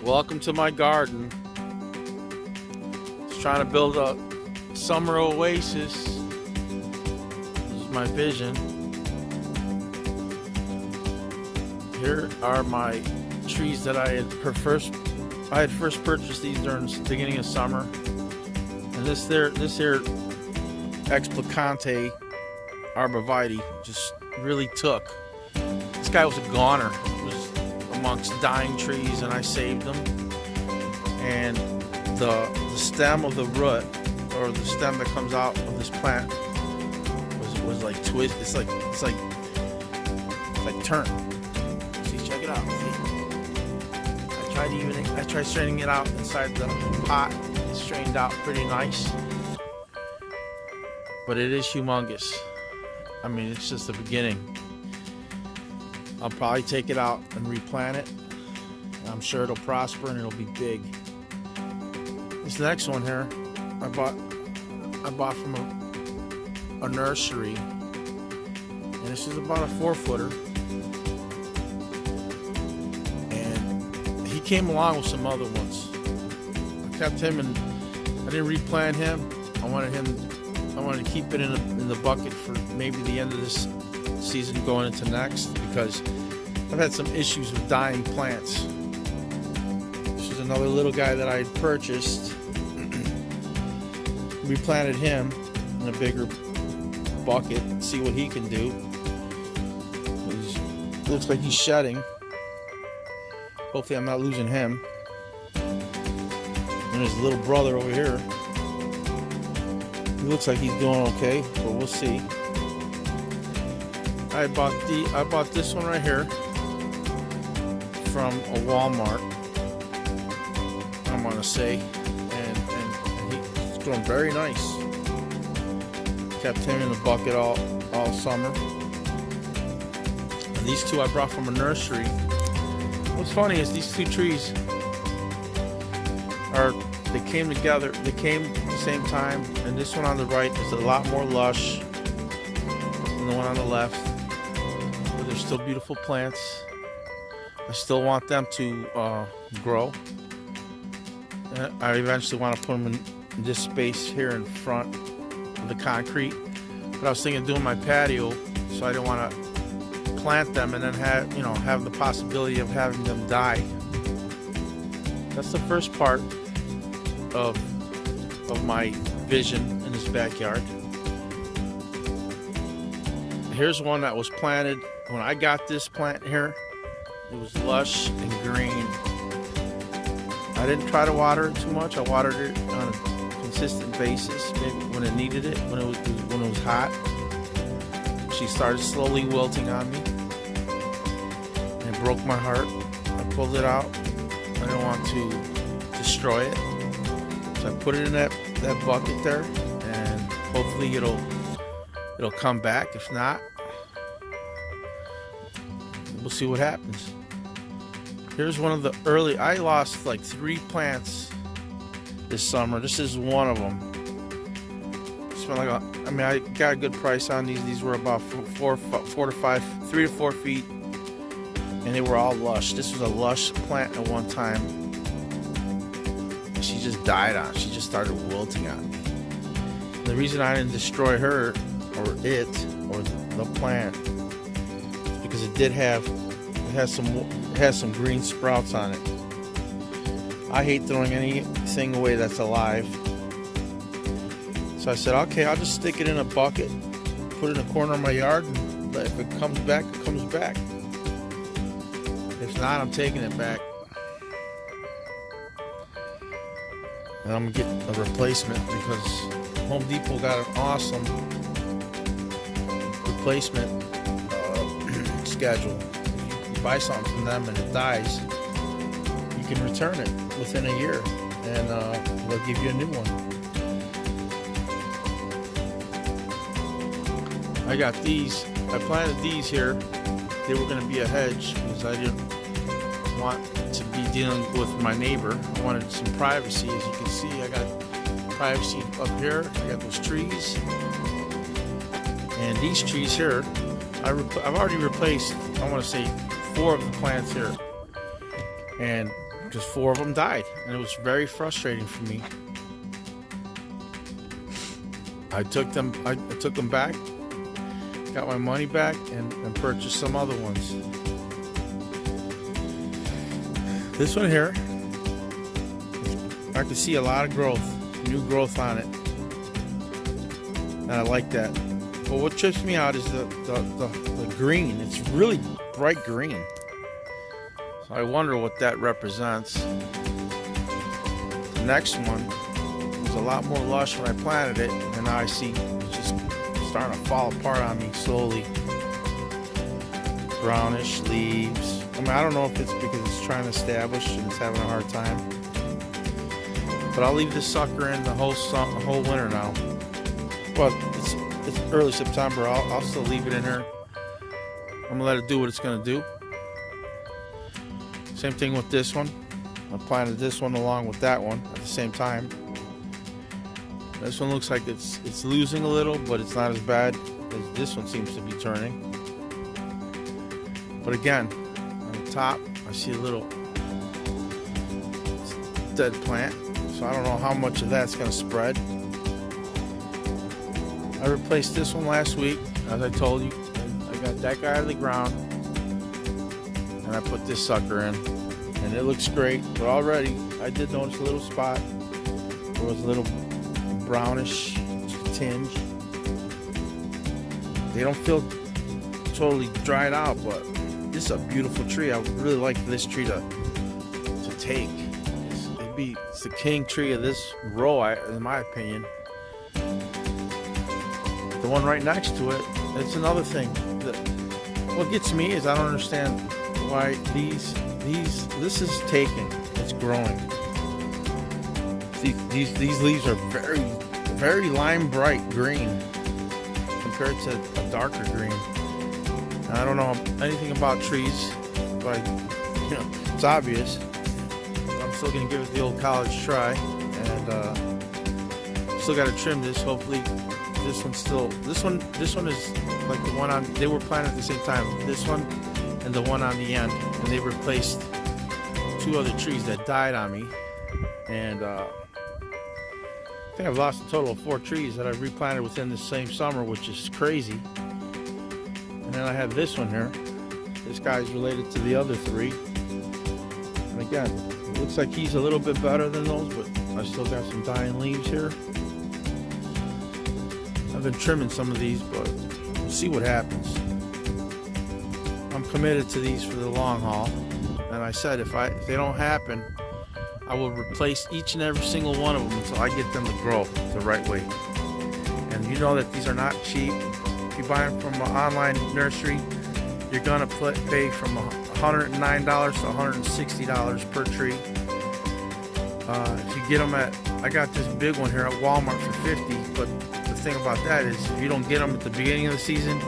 Welcome to my garden. Just trying to build a summer oasis. This is my vision. Here are my trees that I had first purchased these during the beginning of summer. And this here explicante arborvitae just really took. This guy was a goner. It was amongst dying trees, and I saved them. And the stem of the root, or the stem that comes out of this plant, was like twist. It's like turn. See, check it out. See? I tried straining it out inside the pot. It's strained out pretty nice, but it is humongous. I mean, it's just the beginning. I'll probably take it out and replant it. I'm sure it'll prosper and it'll be big. This next one here, I bought from a nursery, and this is about a 4-footer. And he came along with some other ones. I kept him, and I didn't replant him. I wanted to keep it in the bucket for maybe the end of this season going into next, because I've had some issues with dying plants. This is another little guy that I had purchased. Replanted him in a bigger bucket, see what he can do. Looks like he's shedding. Hopefully I'm not losing him. And his little brother over here, he looks like he's doing okay, but we'll see. I bought this one right here from a Walmart, I'm gonna say, and he's doing very nice. Kept him in the bucket all summer. And these two I brought from a nursery. What's funny is these two trees they came together. They came at the same time, and this one on the right is a lot more lush than the one on the left. But they're still beautiful plants. I still want them to grow. I eventually want to put them in this space here in front of the concrete. But I was thinking of doing my patio, so I didn't want to plant them and then have the possibility of having them die. That's the first part of my vision in this backyard. Here's one that was planted when I got this plant here. It was lush and green. I didn't try to water it too much. I watered it on a consistent basis, maybe when it needed it, when it was hot. She started slowly wilting on me, and it broke my heart. I pulled it out. I didn't want to destroy it, so I put it in that bucket there, and hopefully it'll come back. If not, we'll see what happens. Here's one of the early. I lost like 3 plants this summer. This is one of them. I got a good price on these. These were about 3 to 4 feet, and they were all lush. This was a lush plant at one time. She just died on. She just started wilting on me. And the reason I didn't destroy her or the plant is because it has some green sprouts on it. I hate throwing anything away that's alive. So I said, okay, I'll just stick it in a bucket, put it in a corner of my yard, and if it comes back, it comes back. If not, I'm taking it back. And I'm gonna get a replacement, because Home Depot got an awesome replacement schedule. If you buy something from them and it dies, you can return it within a year, and they'll give you a new one. I got these. I planted these here. They were going to be a hedge because I didn't want to be dealing with my neighbor. I wanted some privacy. As you can see, I got privacy up here. I got those trees. And these trees here, I've already replaced, I want to say, 4 of the plants here. And just 4 of them died, and it was very frustrating for me. I took them back, got my money back, and purchased some other ones. This one here, I can see a lot of growth, new growth on it, and I like that. But what trips me out is the green. It's really bright green. So I wonder what that represents. The next one was a lot more lush when I planted it, and now I see it's just starting to fall apart on me slowly. Brownish leaves. I mean, I don't know if it's because it's trying to establish and it's having a hard time. But I'll leave this sucker in the whole winter now. Well, it's early September. I'll still leave it in here. I'm gonna let it do what it's gonna do. Same thing with this one. I planted this one along with that one at the same time. This one looks like it's losing a little, but it's not as bad as this one seems to be turning. But again, on the top, I see a little dead plant. So I don't know how much of that's gonna spread. I replaced this one last week, as I told you. I got that guy out of the ground, and I put this sucker in, and it looks great. But already, I did notice a little spot where it was a little brownish tinge. They don't feel totally dried out, but this is a beautiful tree. I would really like for this tree to take. It's the king tree of this row, in my opinion. The one right next to it, it's another thing. What gets me is I don't understand why this is taking, it's growing. These leaves are very, very lime bright green compared to a darker green. And I don't know anything about trees, but it's obvious. I'm still gonna give it the old college try, and still got to trim this. Hopefully. This one is like the one on, they were planted at the same time. This one and the one on the end, and they replaced 2 other trees that died on me. And I think I've lost a total of 4 trees that I've replanted within the same summer, which is crazy. And then I have this one here. This guy's related to the other 3. And again, it looks like he's a little bit better than those, but I still got some dying leaves here. I've been trimming some of these, but we'll see what happens. I'm committed to these for the long haul, and I said if they don't happen, I will replace each and every single one of them until I get them to grow the right way. And you know that these are not cheap. If you buy them from an online nursery, you're gonna pay from $109 to $160 per tree. If you get them I got this big one here at Walmart for $50, but the thing about that is if you don't get them at the beginning of the season,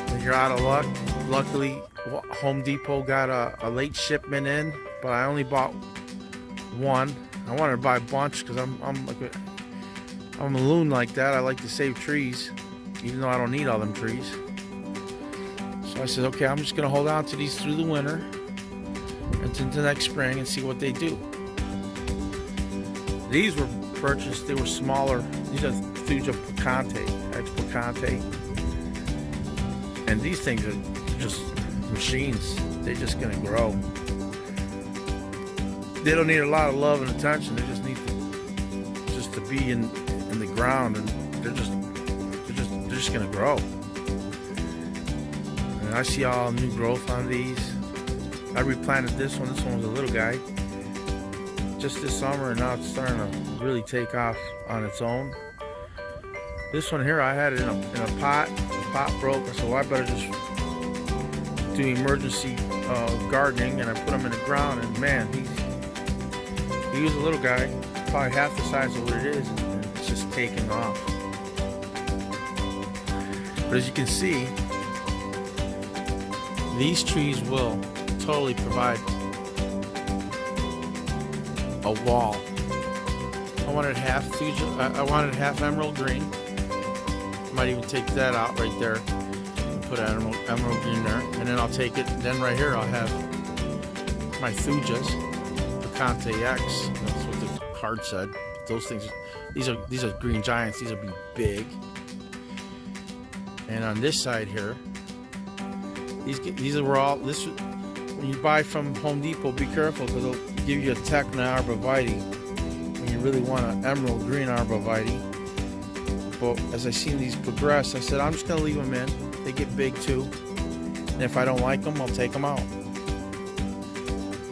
then you're out of luck. Luckily, Home Depot got a late shipment in, but I only bought one. I wanted to buy a bunch because I'm a loon like that. I like to save trees, even though I don't need all them trees. So I said, okay, I'm just gonna hold on to these through the winter and into next spring and see what they do. These were purchased, they were smaller. These are Thuja picante, ex picante. And these things are just machines. They're just gonna grow. They don't need a lot of love and attention. They just need to be in the ground, and they're just gonna grow. And I see all new growth on these. I replanted this one. This one was a little guy just this summer, and now it's starting to really take off on its own. This one here, I had it in a pot. The pot broke. I said, well, I better just do emergency gardening, and I put him in the ground. And man, he was a little guy, probably half the size of what it is, and it's just taking off. But as you can see, these trees will totally provide a wall. I wanted half emerald green. I might even take that out right there and put emerald green there. And then I'll take it, then right here I'll have my thujas. Conte X. That's what the card said. Those things, these are green giants. These will be big. And on this side here, these are all this. When you buy from Home Depot, be careful because they'll give you a Techna Arborvitae when you really want an emerald green Arborvitae. But as I seen these progress, I said I'm just gonna leave them in. They get big too, and if I don't like them, I'll take them out.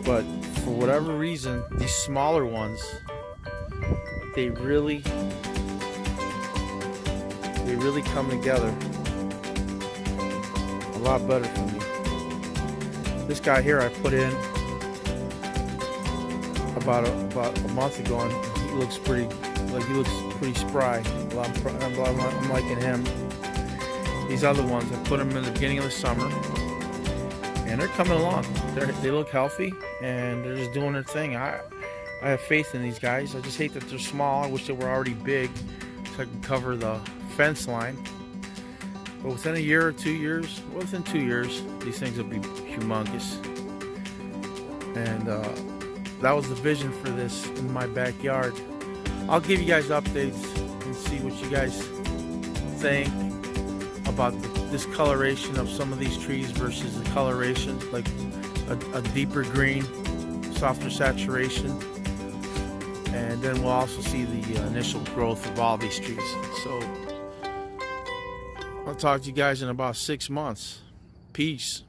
But for whatever reason, these smaller ones, they really come together a lot better for me. This guy here I put in about a month ago, and he looks pretty spry. I'm liking him. These other ones, I put them in the beginning of the summer, and they're coming along. They look healthy, and they're just doing their thing. I have faith in these guys. I just hate that they're small. I wish they were already big so I could cover the fence line. But within a year or 2 years, within 2 years, these things will be humongous. And that was the vision for this in my backyard. I'll give you guys updates and see what you guys think about the discoloration of some of these trees versus the coloration, like a deeper green, softer saturation. And then we'll also see the initial growth of all these trees. So I'll talk to you guys in about 6 months. Peace.